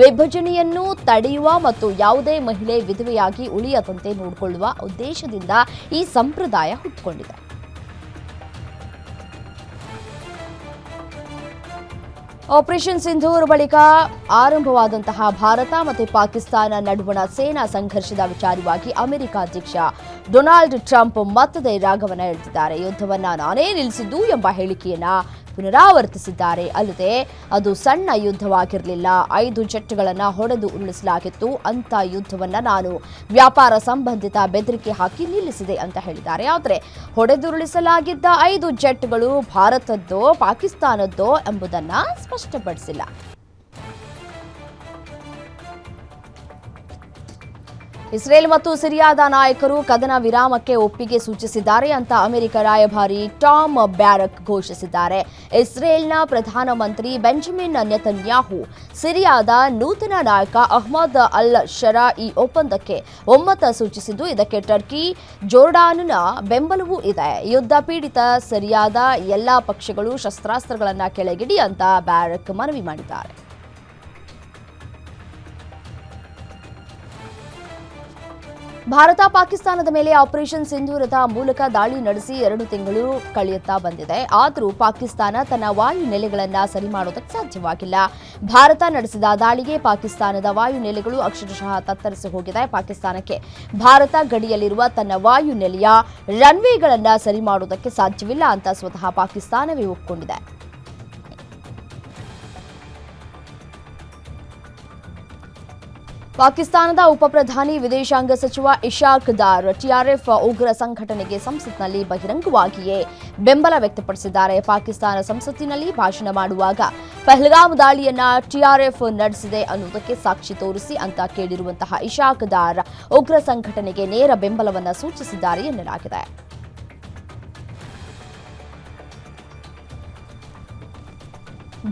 ವಿಭಜನೆಯನ್ನು ತಡೆಯುವ ಮತ್ತು ಯಾವುದೇ ಮಹಿಳೆ ವಿಧವೆಯಾಗಿ ಉಳಿಯದಂತೆ ನೋಡಿಕೊಳ್ಳುವ ಉದ್ದೇಶದಿಂದ ಈ ಸಂಪ್ರದಾಯ ಹುಟ್ಟಿಕೊಂಡಿದೆ. ಆಪರೇಷನ್ ಸಿಂಧೂರ್ ಬಳಿಕ ಆರಂಭವಾದಂತಹ ಭಾರತ ಮತ್ತು ಪಾಕಿಸ್ತಾನ ನಡುವಣ ಸೇನಾ ಸಂಘರ್ಷದ ವಿಚಾರವಾಗಿ ಅಮೆರಿಕ ಅಧ್ಯಕ್ಷ ಡೊನಾಲ್ಡ್ ಟ್ರಂಪ್ ಮತ್ತದೇ ರಾಗವನ್ನ ಎಳೆದಿದ್ದಾರೆ. ಯುದ್ಧವನ್ನ ನಾನೇ ನಿಲ್ಲಿಸಿದ್ದು ಎಂಬ ಹೇಳಿಕೆಯನ್ನ ಪುನರಾವರ್ತಿಸಿದ್ದಾರೆ. ಅಲ್ಲದೆ ಅದು ಸಣ್ಣ ಯುದ್ಧವಾಗಿರಲಿಲ್ಲ, 5 ಜೆಟ್ಗಳನ್ನು ಹೊಡೆದು ಉರುಳಿಸಲಾಗಿತ್ತು. ಅಂತ ಯುದ್ಧವನ್ನ ನಾನು ವ್ಯಾಪಾರ ಸಂಬಂಧಿತ ಬೆದರಿಕೆ ಹಾಕಿ ನಿಲ್ಲಿಸಿದೆ ಅಂತ ಹೇಳಿದ್ದಾರೆ. ಆದರೆ ಹೊಡೆದುರುಳಿಸಲಾಗಿದ್ದ 5 ಜೆಟ್ಗಳು ಭಾರತದ್ದೋ ಪಾಕಿಸ್ತಾನದ್ದೋ ಎಂಬುದನ್ನು ಸ್ಪಷ್ಟಪಡಿಸಿಲ್ಲ. ಇಸ್ರೇಲ್ ಮತ್ತು ಸಿರಿಯಾದ ನಾಯಕರು ಕದನ ವಿರಾಮಕ್ಕೆ ಒಪ್ಪಿಗೆ ಸೂಚಿಸಿದ್ದಾರೆ ಅಂತ ಅಮೆರಿಕ ರಾಯಭಾರಿ ಟಾಮ್ ಬ್ಯಾರಕ್ ಘೋಷಿಸಿದ್ದಾರೆ. ಇಸ್ರೇಲ್ನ ಪ್ರಧಾನಮಂತ್ರಿ ಬೆಂಜಮಿನ್ ನೆತನ್ಯಾಹು ಸಿರಿಯಾದ ನೂತನ ನಾಯಕ ಅಹ್ಮದ್ ಅಲ್ ಶರಾ ಈ ಒಪ್ಪಂದಕ್ಕೆ ಒಮ್ಮತ ಸೂಚಿಸಿದ್ದು, ಇದಕ್ಕೆ ಟರ್ಕಿ, ಜೋರ್ಡಾನ್ನ ಬೆಂಬಲವೂ ಇದೆ. ಯುದ್ಧ ಪೀಡಿತ ಸಿರಿಯಾದ ಎಲ್ಲಾ ಪಕ್ಷಗಳು ಶಸ್ತ್ರಾಸ್ತ್ರಗಳನ್ನು ಕೆಳಗಿಡಿ ಅಂತ ಬ್ಯಾರಕ್ ಮನವಿ ಮಾಡಿದ್ದಾರೆ. ಭಾರತ ಪಾಕಿಸ್ತಾನದ ಮೇಲೆ ಆಪರೇಷನ್ ಸಿಂಧೂರದ ಮೂಲಕ ದಾಳಿ ನಡೆಸಿ 2 ತಿಂಗಳು ಕಳೆಯುತ್ತಾ ಬಂದಿದೆ. ಆದರೂ ಪಾಕಿಸ್ತಾನ ತನ್ನ ವಾಯು ನೆಲೆಗಳನ್ನು ಸರಿ ಮಾಡೋದಕ್ಕೆ ಸಾಧ್ಯವಾಗಿಲ್ಲ. ಭಾರತ ನಡೆಸಿದ ದಾಳಿಗೆ ಪಾಕಿಸ್ತಾನದ ವಾಯು ನೆಲೆಗಳು ಅಕ್ಷರಶಃ ತತ್ತರಿಸಿ ಹೋಗಿದೆ. ಪಾಕಿಸ್ತಾನಕ್ಕೆ ಭಾರತ ಗಡಿಯಲ್ಲಿರುವ ತನ್ನ ವಾಯು ನೆಲೆಯ ರನ್ವೇಗಳನ್ನು ಸರಿ ಮಾಡೋದಕ್ಕೆ ಸಾಧ್ಯವಿಲ್ಲ ಅಂತ ಸ್ವತಃ ಪಾಕಿಸ್ತಾನವೇ ಒಪ್ಪಿಕೊಂಡಿದೆ. ಪಾಕಿಸ್ತಾನದ ಉಪಪ್ರಧಾನಿ ವಿದೇಶಾಂಗ ಸಚಿವ ಇಶಾಕ್ ದಾರ್ ಟಿಆರ್ಎಫ್ ಉಗ್ರ ಸಂಘಟನೆಗೆ ಸಂಸತ್ನಲ್ಲಿ ಬಹಿರಂಗವಾಗಿಯೇ ಬೆಂಬಲ ವ್ಯಕ್ತಪಡಿಸಿದ್ದಾರೆ. ಪಾಕಿಸ್ತಾನ ಸಂಸತ್ತಿನಲ್ಲಿ ಭಾಷಣ ಮಾಡುವಾಗ ಪಹಲ್ಗಾಮ್ ದಾಳಿಯನ್ನ ಟಿಆರ್ಎಫ್ ನಡೆಸಿದೆ ಅನ್ನುವುದಕ್ಕೆ ಸಾಕ್ಷಿ ತೋರಿಸಿ ಅಂತ ಕೇಳಿರುವಂತಹ ಇಶಾಕ್ ದಾರ್ ಉಗ್ರ ಸಂಘಟನೆಗೆ ನೇರ ಬೆಂಬಲವನ್ನು ಸೂಚಿಸಿದ್ದಾರೆ ಎನ್ನಲಾಗಿದೆ.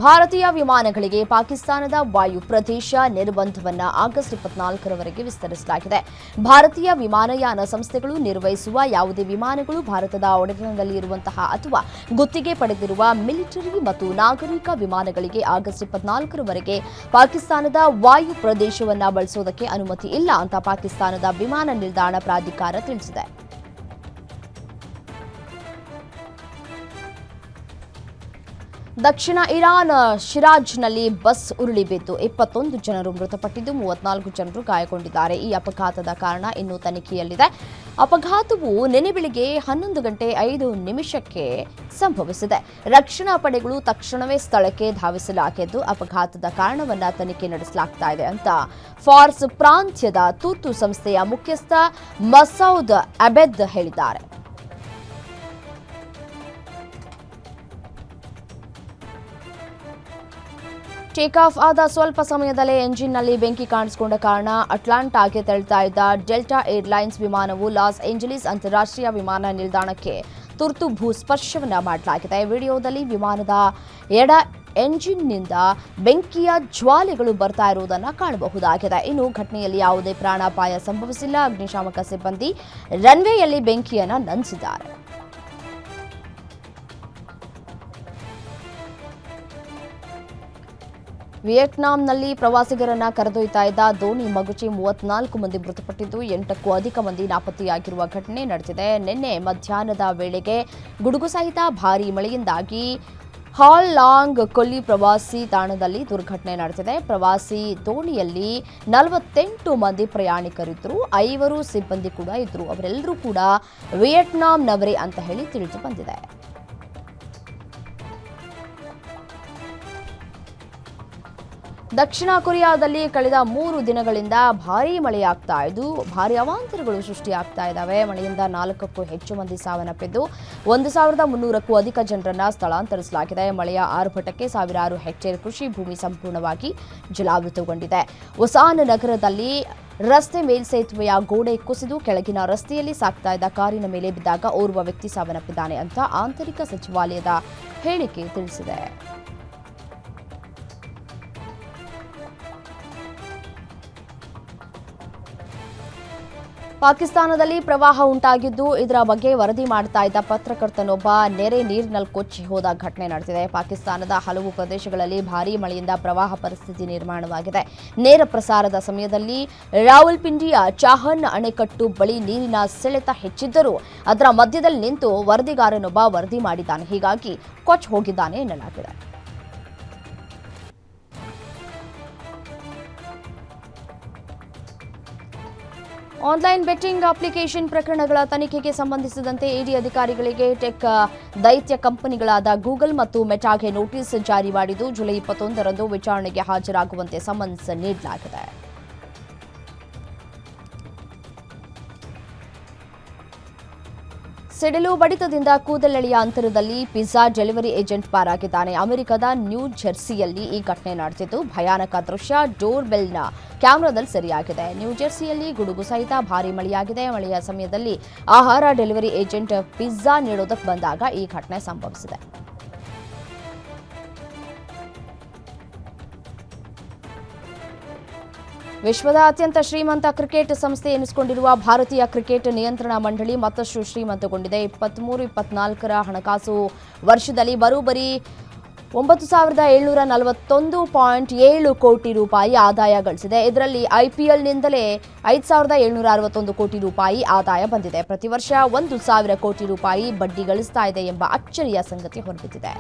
ಭಾರತೀಯ ವಿಮಾನಗಳಿಗೆ ಪಾಕಿಸ್ತಾನದ ವಾಯು ಪ್ರದೇಶ ನಿರ್ಬಂಧವನ್ನು ಆಗಸ್ಟ್ 24ರವರೆಗೆ ವಿಸ್ತರಿಸಲಾಗಿದೆ. ಭಾರತೀಯ ವಿಮಾನಯಾನ ಸಂಸ್ಥೆಗಳು ನಿರ್ವಹಿಸುವ ಯಾವುದೇ ವಿಮಾನಗಳು ಭಾರತದ ಒಡೆತನದಲ್ಲಿ ಇರುವಂತಹ ಅಥವಾ ಗುತ್ತಿಗೆ ಪಡೆದಿರುವ ಮಿಲಿಟರಿ ಮತ್ತು ನಾಗರಿಕ ವಿಮಾನಗಳಿಗೆ ಆಗಸ್ಟ್ 24ರವರೆಗೆ ಪಾಕಿಸ್ತಾನದ ವಾಯು ಪ್ರದೇಶವನ್ನು ಬಳಸುವುದಕ್ಕೆ ಅನುಮತಿ ಇಲ್ಲ ಅಂತ ಪಾಕಿಸ್ತಾನದ ವಿಮಾನ ನಿಲ್ದಾಣ ಪ್ರಾಧಿಕಾರ ತಿಳಿಸಿದೆ. ದಕ್ಷಿಣ ಇರಾನ್ ಶಿರಾಜ್ನಲ್ಲಿ ಬಸ್ ಉರುಳಿ ಬಿದ್ದು 21 ಜನರು ಮೃತಪಟ್ಟಿದ್ದು 34 ಜನರು ಗಾಯಗೊಂಡಿದ್ದಾರೆ. ಈ ಅಪಘಾತದ ಕಾರಣ ಇನ್ನೂ ತನಿಖೆಯಲ್ಲಿದೆ. ಅಪಘಾತವು ನಿನ್ನೆ ಬೆಳಿಗ್ಗೆ 11:05 ಸಂಭವಿಸಿದೆ. ರಕ್ಷಣಾ ಪಡೆಗಳು ತಕ್ಷಣವೇ ಸ್ಥಳಕ್ಕೆ ಧಾವಿಸಲಾಗಿದ್ದು ಅಪಘಾತದ ಕಾರಣವನ್ನು ತನಿಖೆ ನಡೆಸಲಾಗ್ತಾ ಇದೆ ಅಂತ ಫಾರ್ಸ್ ಪ್ರಾಂತ್ಯದ ತುರ್ತು ಸಂಸ್ಥೆಯ ಮುಖ್ಯಸ್ಥ ಮಸೌದ್ ಅಬೆದ್ ಹೇಳಿದ್ದಾರೆ. ಟೇಕ್ ಆಫ್ ಆದ ಸ್ವಲ್ಪ ಸಮಯದಲ್ಲೇ ಎಂಜಿನ್ನಲ್ಲಿ ಬೆಂಕಿ ಕಾಣಿಸಿಕೊಂಡ ಕಾರಣ ಅಟ್ಲಾಂಟಾಗೆ ತೆರಳುತ್ತಾ ಇದ್ದ ಡೆಲ್ಟಾ ಏರ್ಲೈನ್ಸ್ ವಿಮಾನವು ಲಾಸ್ ಏಂಜಲೀಸ್ ಅಂತಾರಾಷ್ಟ್ರೀಯ ವಿಮಾನ ನಿಲ್ದಾಣಕ್ಕೆ ತುರ್ತು ಭೂಸ್ಪರ್ಶವನ್ನು ಮಾಡಲಾಗಿದೆ. ವಿಡಿಯೋದಲ್ಲಿ ವಿಮಾನದ ಎಡ ಎಂಜಿನ್ನಿಂದ ಬೆಂಕಿಯ ಜ್ವಾಲೆಗಳು ಬರ್ತಾ ಇರುವುದನ್ನು ಕಾಣಬಹುದಾಗಿದೆ. ಇನ್ನು ಘಟನೆಯಲ್ಲಿ ಯಾವುದೇ ಪ್ರಾಣಾಪಾಯ ಸಂಭವಿಸಿಲ್ಲ. ಅಗ್ನಿಶಾಮಕ ಸಿಬ್ಬಂದಿ ರನ್ವೇಯಲ್ಲಿ ಬೆಂಕಿಯನ್ನು ನಂದಿಸಿದ್ದಾರೆ. ವಿಯೆಟ್ನಾಂನಲ್ಲಿ ಪ್ರವಾಸಿಗರನ್ನ ಕರೆದೊಯ್ತಾ ಇದ್ದ ದೋಣಿ ಮಗುಚಿ 34 ಮಂದಿ ಮೃತಪಟ್ಟಿದ್ದು 8ಕ್ಕೂ ಅಧಿಕ ಮಂದಿ ನಾಪತ್ತೆಯಾಗಿರುವ ಘಟನೆ ನಡೆದಿದೆ. ನಿನ್ನೆ ಮಧ್ಯಾಹ್ನದ ವೇಳೆಗೆ ಗುಡುಗು ಸಹಿತ ಭಾರೀ ಮಳೆಯಿಂದಾಗಿ ಹಾಲ್ ಲಾಂಗ್ ಕೊಲ್ಲಿ ಪ್ರವಾಸಿ ತಾಣದಲ್ಲಿ ದುರ್ಘಟನೆ ನಡೆದಿದೆ. ಪ್ರವಾಸಿ ದೋಣಿಯಲ್ಲಿ 48 ಮಂದಿ ಪ್ರಯಾಣಿಕರಿದ್ದರು, 5 ಸಿಬ್ಬಂದಿ ಕೂಡ ಇದ್ರು. ಅವರೆಲ್ಲರೂ ಕೂಡ ವಿಯೆಟ್ನಾಂನವರೇ ಅಂತ ಹೇಳಿ ತಿಳಿದು ಬಂದಿದೆ. ದಕ್ಷಿಣ ಕೊರಿಯಾದಲ್ಲಿ ಕಳೆದ 3 ದಿನಗಳಿಂದ ಭಾರೀ ಮಳೆಯಾಗ್ತಾ ಇದ್ದು ಭಾರೀ ಅವಾಂತರಗಳು ಸೃಷ್ಟಿಯಾಗ್ತಾ ಇದ್ದಾವೆ. ಮಳೆಯಿಂದ 4ಕ್ಕೂ ಹೆಚ್ಚು ಮಂದಿ ಸಾವನ್ನಪ್ಪಿದ್ದು 1300ಕ್ಕೂ ಅಧಿಕ ಜನರನ್ನ ಸ್ಥಳಾಂತರಿಸಲಾಗಿದೆ. ಮಳೆಯ ಆರ್ಭಟಕ್ಕೆ ಸಾವಿರಾರು ಹೆಕ್ಟೇರ್ ಕೃಷಿ ಭೂಮಿ ಸಂಪೂರ್ಣವಾಗಿ ಜಲಾವೃತಗೊಂಡಿದೆ. ಒಸಾನ್ ನಗರದಲ್ಲಿ ರಸ್ತೆ ಮೇಲ್ಸೇತುವೆಯ ಗೋಡೆ ಕುಸಿದು ಕೆಳಗಿನ ರಸ್ತೆಯಲ್ಲಿ ಸಾಗ್ತಾ ಇದ್ದ ಕಾರಿನ ಮೇಲೆ ಬಿದ್ದಾಗ ಓರ್ವ ವ್ಯಕ್ತಿ ಸಾವನ್ನಪ್ಪಿದ್ದಾನೆ ಅಂತ ಆಂತರಿಕ ಸಚಿವಾಲಯದ ಹೇಳಿಕೆ ತಿಳಿಸಿದೆ. ಪಾಕಿಸ್ತಾನದಲ್ಲಿ ಪ್ರವಾಹ ಉಂಟಾಗಿದ್ದು ಇದರ ಬಗ್ಗೆ ವರದಿ ಮಾಡ್ತಾ ಇದ್ದ ಪತ್ರಕರ್ತನೊಬ್ಬ ನೆರೆ ನೀರಿನಲ್ಲಿ ಕೊಚ್ಚಿ ಹೋದ ಘಟನೆ ನಡೆದಿದೆ. ಪಾಕಿಸ್ತಾನದ ಹಲವು ಪ್ರದೇಶಗಳಲ್ಲಿ ಭಾರೀ ಮಳೆಯಿಂದ ಪ್ರವಾಹ ಪರಿಸ್ಥಿತಿ ನಿರ್ಮಾಣವಾಗಿದೆ. ನೇರ ಪ್ರಸಾರದ ಸಮಯದಲ್ಲಿ ರಾವಲ್ಪಿಂಡಿಯ ಚಾಹನ್ ಅಣೆಕಟ್ಟು ಬಳಿ ನೀರಿನ ಸೆಳೆತ ಹೆಚ್ಚಿದ್ದರೂ ಅದರ ಮಧ್ಯದಲ್ಲಿ ನಿಂತು ವರದಿಗಾರನೊಬ್ಬ ವರದಿ ಮಾಡಿದ್ದಾನೆ. ಹೀಗಾಗಿ ಕೊಚ್ಚಿ ಹೋಗಿದ್ದಾನೆ ಎನ್ನಲಾಗಿದೆ. ಆನ್ಲೈನ್ ಬೆಟ್ಟಿಂಗ್ ಅಪ್ಲಿಕೇಶನ್ ಪ್ರಕರಣಗಳ ತನಿಖೆಗೆ ಸಂಬಂಧಿಸಿದಂತೆ ಇಡಿ ಅಧಿಕಾರಿಗಳಿಗೆ ಟೆಕ್ ದೈತ್ಯ ಕಂಪನಿಗಳಾದ ಗೂಗಲ್ ಮತ್ತು ಮೆಟಾಗೆ ನೋಟಿಸ್ ಜಾರಿ ಮಾಡಿದ್ದು ಜುಲೈ 21ರಂದು ವಿಚಾರಣೆಗೆ ಹಾಜರಾಗುವಂತೆ ಸಮನ್ಸ್ ನೀಡಲಾಗಿದೆ. ಸಿಡಿಲು ಬಡಿತದಿಂದ ಕೂದಲೆಳೆಯ ಅಂತರದಲ್ಲಿ ಪಿಜ್ಜಾ ಡೆಲಿವರಿ ಏಜೆಂಟ್ ಪಾರಾಗಿದ್ದಾನೆ. ಅಮೆರಿಕದ ನ್ಯೂ ಜೆರ್ಸಿಯಲ್ಲಿ ಈ ಘಟನೆ ನಡೆದಿದ್ದು ಭಯಾನಕ ದೃಶ್ಯ ಡೋರ್ ಬೆಲ್ನ ಕ್ಯಾಮೆರಾದಲ್ಲಿ ಸೆರೆಯಾಗಿದೆ. ನ್ಯೂ ಜೆರ್ಸಿಯಲ್ಲಿ ಗುಡುಗು ಸಹಿತ ಭಾರೀ ಮಳೆಯಾಗಿದೆ. ಮಳೆಯ ಸಮಯದಲ್ಲಿ ಆಹಾರ ಡೆಲಿವರಿ ಏಜೆಂಟ್ ಪಿಜ್ಜಾ ನೀಡೋದಕ್ಕೆ ಬಂದಾಗ ಈ ಘಟನೆ ಸಂಭವಿಸಿದೆ. ವಿಶ್ವದ ಅತ್ಯಂತ ಶ್ರೀಮಂತ ಕ್ರಿಕೆಟ್ ಸಂಸ್ಥೆ ಎನಿಸಿಕೊಂಡಿರುವ ಭಾರತೀಯ ಕ್ರಿಕೆಟ್ ನಿಯಂತ್ರಣ ಮಂಡಳಿ ಮತ್ತಷ್ಟು ಶ್ರೀಮಂತಗೊಂಡಿದೆ. 23-24 ಹಣಕಾಸು ವರ್ಷದಲ್ಲಿ ಬರೋಬ್ಬರಿ 9,741.7 ಕೋಟಿ ರೂಪಾಯಿ ಆದಾಯ ಗಳಿಸಿದೆ. ಇದರಲ್ಲಿ ಐಪಿಎಲ್ನಿಂದಲೇ 5,761 ಕೋಟಿ ರೂಪಾಯಿ ಆದಾಯ ಬಂದಿದೆ. ಪ್ರತಿ ವರ್ಷ 1,000 ಕೋಟಿ ರೂಪಾಯಿ ಬಡ್ಡಿ ಗಳಿಸ್ತಾ ಇದೆ ಎಂಬ ಅಚ್ಚರಿಯ ಸಂಗತಿ ಹೊರಬಿದ್ದಿದೆ.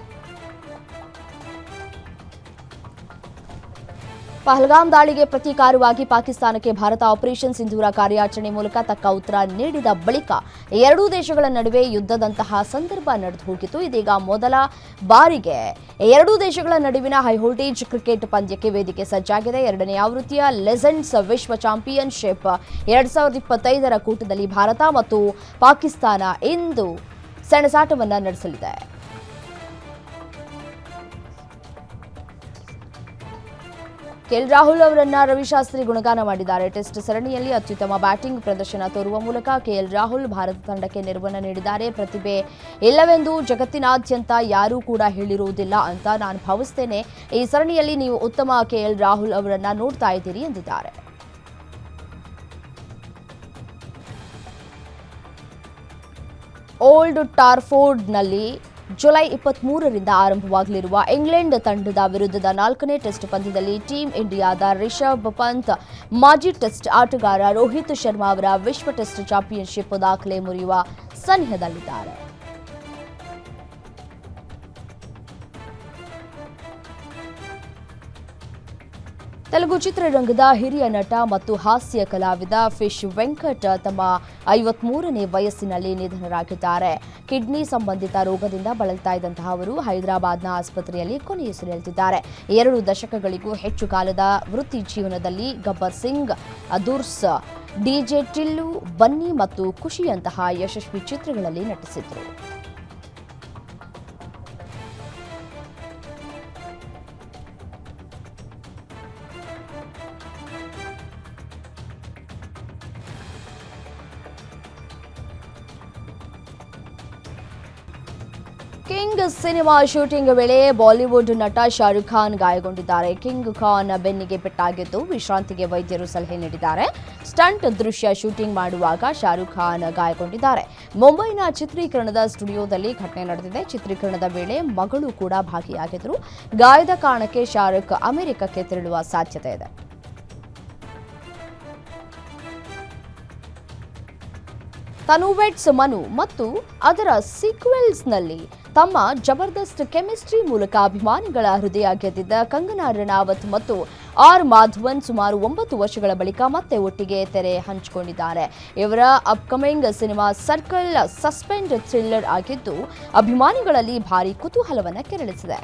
ಪಹಲ್ಗಾಮ್ ದಾಳಿಗೆ ಪ್ರತೀಕಾರವಾಗಿ ಪಾಕಿಸ್ತಾನಕ್ಕೆ ಭಾರತ ಆಪರೇಷನ್ ಸಿಂಧೂರ ಕಾರ್ಯಾಚರಣೆ ಮೂಲಕ ತಕ್ಕ ಉತ್ತರ ನೀಡಿದ ಬಳಿಕ ಎರಡೂ ದೇಶಗಳ ನಡುವೆ ಯುದ್ಧದಂತಹ ಸಂದರ್ಭ ನಡೆದು ಹೋಗಿತ್ತು. ಇದೀಗ ಮೊದಲ ಬಾರಿಗೆ ಎರಡೂ ದೇಶಗಳ ನಡುವಿನ ಹೈವೋಲ್ಟೇಜ್ ಕ್ರಿಕೆಟ್ ಪಂದ್ಯಕ್ಕೆ ವೇದಿಕೆ ಸಜ್ಜಾಗಿದೆ. ಎರಡನೇ ಆವೃತ್ತಿಯ ಲೆಜೆಂಡ್ಸ್ ವಿಶ್ವ ಚಾಂಪಿಯನ್ಶಿಪ್ 2025ರ ಕೂಟದಲ್ಲಿ ಭಾರತ ಮತ್ತು ಪಾಕಿಸ್ತಾನ ಇಂದು ಸೆಣಸಾಟವನ್ನು ನಡೆಸಲಿದೆ. ಕೆಎಲ್ ರಾಹುಲ್ ಅವರನ್ನ ರವಿಶಾಸ್ತ್ರಿ ಗುಣಗಾನ ಮಾಡಿದ್ದಾರೆ. ಟೆಸ್ಟ್ ಸರಣಿಯಲ್ಲಿ ಅತ್ಯುತ್ತಮ ಬ್ಯಾಟಿಂಗ್ ಪ್ರದರ್ಶನ ತೋರುವ ಮೂಲಕ ಕೆಎಲ್ ರಾಹುಲ್ ಭಾರತ ತಂಡಕ್ಕೆ ನೆರವನ್ನು ನೀಡಿದ್ದಾರೆ. ಪ್ರತಿಭೆ ಇಲ್ಲವೆಂದು ಜಗತ್ತಿನಾದ್ಯಂತ ಯಾರೂ ಕೂಡ ಹೇಳಿರುವುದಿಲ್ಲ ಅಂತ ನಾನು ಭಾವಿಸ್ತೇನೆ. ಈ ಸರಣಿಯಲ್ಲಿ ನೀವು ಉತ್ತಮ ಕೆಎಲ್ ರಾಹುಲ್ ಅವರನ್ನ ನೋಡ್ತಾ ಇದ್ದೀರಿ ಎಂದಿದ್ದಾರೆ. ಓಲ್ಡ್ ಟಾರ್ಫೋರ್ಡ್ನಲ್ಲಿ ಜುಲೈ 23ರಿಂದ ಆರಂಭವಾಗಲಿರುವ ಇಂಗ್ಲೆಂಡ್ ತಂಡದ ವಿರುದ್ಧದ 4ನೇ ಟೆಸ್ಟ್ ಪಂದ್ಯದಲ್ಲಿ ಟೀಂ ಇಂಡಿಯಾದ ರಿಷಭ್ ಪಂತ್ ಮಾಜಿ ಟೆಸ್ಟ್ ಆಟಗಾರ ರೋಹಿತ್ ಶರ್ಮಾ ಅವರ ವಿಶ್ವ ಟೆಸ್ಟ್ ಚಾಂಪಿಯನ್ಶಿಪ್ ದಾಖಲೆ ಮುರಿಯುವ ಸನಿಹದಲ್ಲಿದ್ದಾರೆ. ತೆಲುಗು ಚಿತ್ರರಂಗದ ಹಿರಿಯ ನಟ ಮತ್ತು ಹಾಸ್ಯ ಕಲಾವಿದ ಫಿಶ್ ವೆಂಕಟ್ ತಮ್ಮ 53ನೇ ವಯಸ್ಸಿನಲ್ಲಿ ನಿಧನರಾಗಿದ್ದಾರೆ. ಕಿಡ್ನಿ ಸಂಬಂಧಿತ ರೋಗದಿಂದ ಬಳಲ್ತಾ ಇದ್ದಂತಹ ಅವರು ಹೈದರಾಬಾದ್ನ ಆಸ್ಪತ್ರೆಯಲ್ಲಿ ಕೊನೆಯುಸಿರೆಳೆದಿದ್ದಾರೆ. 2 ದಶಕಗಳಿಗೂ ಹೆಚ್ಚು ಕಾಲದ ವೃತ್ತಿ ಜೀವನದಲ್ಲಿ ಗಬ್ಬರ್ ಸಿಂಗ್, ಅದುರ್ಸ್, ಡಿಜೆ ಟಿಲ್ಲು, ಬನ್ನಿ ಮತ್ತು ಖುಷಿಯಂತಹ ಯಶಸ್ವಿ ಚಿತ್ರಗಳಲ್ಲಿ ನಟಿಸಿದರು. ಕಿಂಗ್ ಸಿನಿಮಾ ಶೂಟಿಂಗ್ ವೇಳೆ ಬಾಲಿವುಡ್ ನಟ ಶಾರುಖ್ ಖಾನ್ ಗಾಯಗೊಂಡಿದ್ದಾರೆ. ಕಿಂಗ್ ಖಾನ್ ಬೆನ್ನಿಗೆ ಪೆಟ್ಟಾಗಿದ್ದು ವಿಶ್ರಾಂತಿಗೆ ವೈದ್ಯರು ಸಲಹೆ ನೀಡಿದ್ದಾರೆ. ಸ್ಟಂಟ್ ದೃಶ್ಯ ಶೂಟಿಂಗ್ ಮಾಡುವಾಗ ಶಾರುಖ್ ಖಾನ್ ಗಾಯಗೊಂಡಿದ್ದಾರೆ. ಮುಂಬೈನ ಚಿತ್ರೀಕರಣದ ಸ್ಟುಡಿಯೋದಲ್ಲಿ ಘಟನೆ ನಡೆದಿದೆ. ಚಿತ್ರೀಕರಣದ ವೇಳೆ ಮಗಳು ಕೂಡ ಭಾಗಿಯಾಗಿದ್ದರು. ಗಾಯದ ಕಾರಣಕ್ಕೆ ಶಾರುಖ್ ಅಮೆರಿಕಕ್ಕೆ ತೆರಳುವ ಸಾಧ್ಯತೆ ಇದೆ. ತನುವೆಟ್ಸ್ ಮನು ಮತ್ತು ಅದರ ಸೀಕ್ವೆಲ್ಸ್ನಲ್ಲಿ ತಮ್ಮ ಜಬರ್ದಸ್ತ್ ಕೆಮಿಸ್ಟ್ರಿ ಮೂಲಕ ಅಭಿಮಾನಿಗಳ ಹೃದಯ ಗೆದ್ದಿದ್ದ ಕಂಗನಾ ರನೌತ್ ಮತ್ತು ಆರ್ ಮಾಧವನ್ ಸುಮಾರು 9 ವರ್ಷಗಳ ಬಳಿಕ ಮತ್ತೆ ಒಟ್ಟಿಗೆ ತೆರೆ ಹಂಚಿಕೊಂಡಿದ್ದಾರೆ. ಇವರ upcoming cinema circle suspense thriller ಆಗಿದ್ದು ಅಭಿಮಾನಿಗಳಲ್ಲಿ ಭಾರೀ ಕುತೂಹಲವನ್ನು ಕೆರಳಿಸಿದೆ.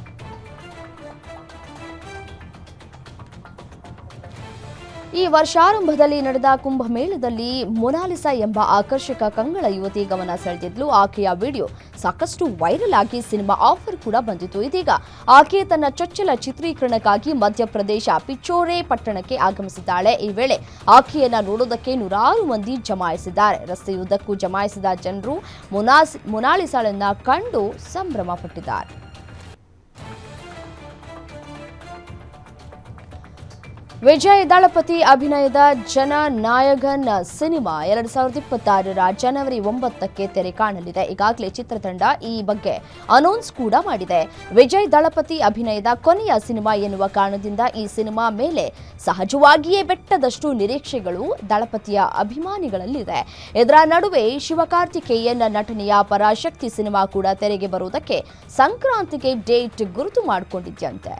ಈ ವರ್ಷಾರಂಭದಲ್ಲಿ ನಡೆದ ಕುಂಭಮೇಳದಲ್ಲಿ ಮೊನಾಲಿಸಾ ಎಂಬ ಆಕರ್ಷಕ ಕಂಗಳ ಯುವತಿ ಗಮನ ಸೆಳೆದಿದ್ಲು. ಆಕೆಯ ವಿಡಿಯೋ ಸಾಕಷ್ಟು ವೈರಲ್ ಆಗಿ ಸಿನಿಮಾ ಆಫರ್ ಕೂಡ ಬಂದಿತ್ತು. ಇದೀಗ ಆಕೆ ತನ್ನ ಚೊಚ್ಚಲ ಚಿತ್ರೀಕರಣಕ್ಕಾಗಿ ಮಧ್ಯಪ್ರದೇಶ ಪಿಚೋರೆ ಪಟ್ಟಣಕ್ಕೆ ಆಗಮಿಸಿದ್ದಾಳೆ. ಈ ವೇಳೆ ಆಕೆಯನ್ನ ನೋಡೋದಕ್ಕೆ ನೂರಾರು ಮಂದಿ ಜಮಾಯಿಸಿದ್ದಾರೆ. ರಸ್ತೆಯುದ್ದಕ್ಕೂ ಜಮಾಯಿಸಿದ ಜನರು ಮೊನಾಲಿಸಾಳನ್ನ ಕಂಡು ಸಂಭ್ರಮ ಪಟ್ಟಿದ್ದಾರೆ. ವಿಜಯ್ ದಳಪತಿ ಅಭಿನಯದ ಜನನಾಯಗನ್ ಸಿನಿಮಾ 2026ರ ಜನವರಿ 9ಕ್ಕೆ ತೆರೆ ಕಾಣಲಿದೆ. ಈಗಾಗಲೇ ಚಿತ್ರತಂಡ ಈ ಬಗ್ಗೆ ಅನೌನ್ಸ್ ಕೂಡ ಮಾಡಿದೆ. ವಿಜಯ್ ದಳಪತಿ ಅಭಿನಯದ ಕೊನೆಯ ಸಿನಿಮಾ ಎನ್ನುವ ಕಾರಣದಿಂದ ಈ ಸಿನಿಮಾ ಮೇಲೆ ಸಹಜವಾಗಿಯೇ ಬೆಟ್ಟದಷ್ಟು ನಿರೀಕ್ಷೆಗಳು ದಳಪತಿಯ ಅಭಿಮಾನಿಗಳಲ್ಲಿದೆ. ಇದರ ನಡುವೆ ಶಿವಕಾರ್ತಿಕೇಯನ್ ನಟನೆಯ ಪರಾಶಕ್ತಿ ಸಿನಿಮಾ ಕೂಡ ತೆರೆಗೆ ಬರುವುದಕ್ಕೆ ಸಂಕ್ರಾಂತಿಗೆ ಡೇಟ್ ಗುರುತು ಮಾಡಿಕೊಂಡಿದ್ಯಂತೆ.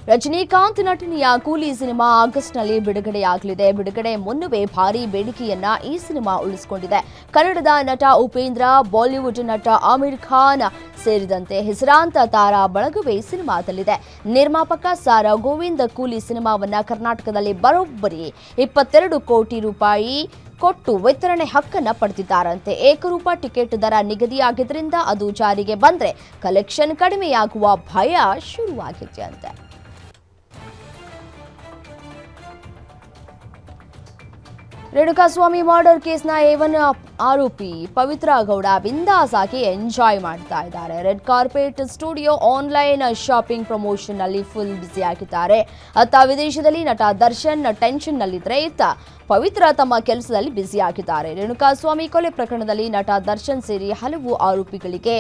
ರಜನಿಕಾಂತ್ ನಟನೆಯ ಕೂಲಿ ಸಿನಿಮಾ ಆಗಸ್ಟ್ನಲ್ಲಿ ಬಿಡುಗಡೆಯಾಗಲಿದೆ. ಬಿಡುಗಡೆ ಮುನ್ನವೇ ಭಾರೀ ಬೇಡಿಕೆಯನ್ನ ಈ ಸಿನಿಮಾ ಉಳಿಸಿಕೊಂಡಿದೆ. ಕನ್ನಡದ ನಟ ಉಪೇಂದ್ರ, ಬಾಲಿವುಡ್ ನಟ ಆಮಿರ್ ಖಾನ್ ಸೇರಿದಂತೆ ಹೆಸರಾಂತ ತಾರಾ ಬಳಗವೇ ಸಿನಿಮಾದಲ್ಲಿದೆ. ನಿರ್ಮಾಪಕ ಸಾರಾ ಗೋವಿಂದ್ ಕೂಲಿ ಸಿನಿಮಾವನ್ನ ಕರ್ನಾಟಕದಲ್ಲಿ ಬರೋಬ್ಬರಿ 22 ಕೋಟಿ ರೂಪಾಯಿ ಕೊಟ್ಟು ವಿತರಣೆ ಹಕ್ಕನ್ನು ಪಡೆದಿದ್ದಾರಂತೆ. ಏಕರೂಪ ಟಿಕೆಟ್ ದರ ನಿಗದಿಯಾಗಿದ್ದರಿಂದ ಅದು ಜಾರಿಗೆ ಬಂದ್ರೆ ಕಲೆಕ್ಷನ್ ಕಡಿಮೆಯಾಗುವ ಭಯ ಶುರುವಾಗಿದೆ ಅಂತೆ. ರೇಣುಕಾಸ್ವಾಮಿ ಮರ್ಡರ್ ಕೇಸ್ನ A1 ಆರೋಪಿ ಪವಿತ್ರ ಗೌಡ ಬಿಂದಾಸ್ ಆಗಿ ಎಂಜಾಯ್ ಮಾಡ್ತಾ ಇದ್ದಾರೆ. Red carpet studio online shopping promotion ನಲ್ಲಿ ಫುಲ್ ಬ್ಯುಸಿ ಆಗಿದ್ದಾರೆ. ಅತ್ತ ವಿದೇಶದಲ್ಲಿ ನಟ ದರ್ಶನ್ ಟೆನ್ಷನ್ ನಲ್ಲಿದ್ರೆ ಇತ್ತ ಪವಿತ್ರ ತಮ್ಮ ಕೆಲಸದಲ್ಲಿ ಬ್ಯುಸಿ ಆಗಿದ್ದಾರೆ. ರೇಣುಕಾಸ್ವಾಮಿ ಕೊಲೆ ಪ್ರಕರಣದಲ್ಲಿ ನಟ ದರ್ಶನ್ ಸೇರಿ ಹಲವು ಆರೋಪಿಗಳಿಗೆ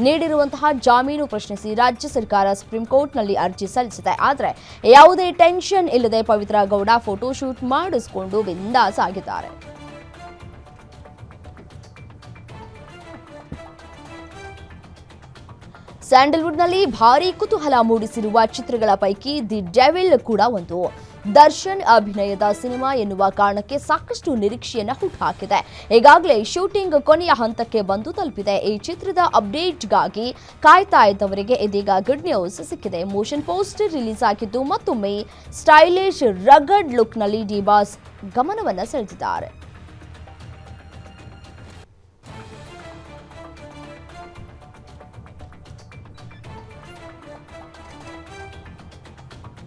ನೀಡಿರುವಂತಹ ಜಾಮೀನು ಪ್ರಶ್ನಿಸಿ ರಾಜ್ಯ ಸರ್ಕಾರ ಸುಪ್ರೀಂ ಕೋರ್ಟ್ನಲ್ಲಿ ಅರ್ಜಿ ಸಲ್ಲಿಸಿದೆ. ಆದರೆ ಯಾವುದೇ ಟೆನ್ಷನ್ ಇಲ್ಲದೆ ಪವಿತ್ರ ಗೌಡ ಫೋಟೋ ಶೂಟ್ ಮಾಡಿಸಿಕೊಂಡು ಬಿಂದಾಸ್ ಆಗಿದ್ದಾರೆ. ಸ್ಯಾಂಡಲ್ವುಡ್ನಲ್ಲಿ ಭಾರೀ ಕುತೂಹಲ ಮೂಡಿಸಿರುವ ಚಿತ್ರಗಳ ಪೈಕಿ ದಿ ಡೆವಿಲ್ ಕೂಡ ಒಂದು. ದರ್ಶನ್ ಅಭಿನಯದ ಸಿನಿಮಾ ಎನ್ನುವ ಕಾರಣಕ್ಕೆ ಸಾಕಷ್ಟು ನಿರೀಕ್ಷೆಯನ್ನ ಹುಟ್ಟುಹಾಕಿದೆ. ಈಗಾಗಲೇ ಶೂಟಿಂಗ್ ಕೊನೆಯ ಹಂತಕ್ಕೆ ಬಂದು ತಲುಪಿದೆ. ಈ ಚಿತ್ರದ ಅಪ್ಡೇಟ್ಗಾಗಿ ಕಾಯ್ತಾ ಇದ್ದವರಿಗೆ ಇದೀಗ ಗುಡ್ ನ್ಯೂಸ್ ಸಿಕ್ಕಿದೆ. ಮೋಷನ್ ಪೋಸ್ಟರ್ ರಿಲೀಸ್ ಆಗಿದ್ದು ಮತ್ತೊಮ್ಮೆ ಸ್ಟೈಲಿಶ್ ರಗಡ್ ಲುಕ್ನಲ್ಲಿ ಡಿ ಬಾಸ್ ಗಮನವನ್ನ ಸೆಳೆದಿದ್ದಾರೆ.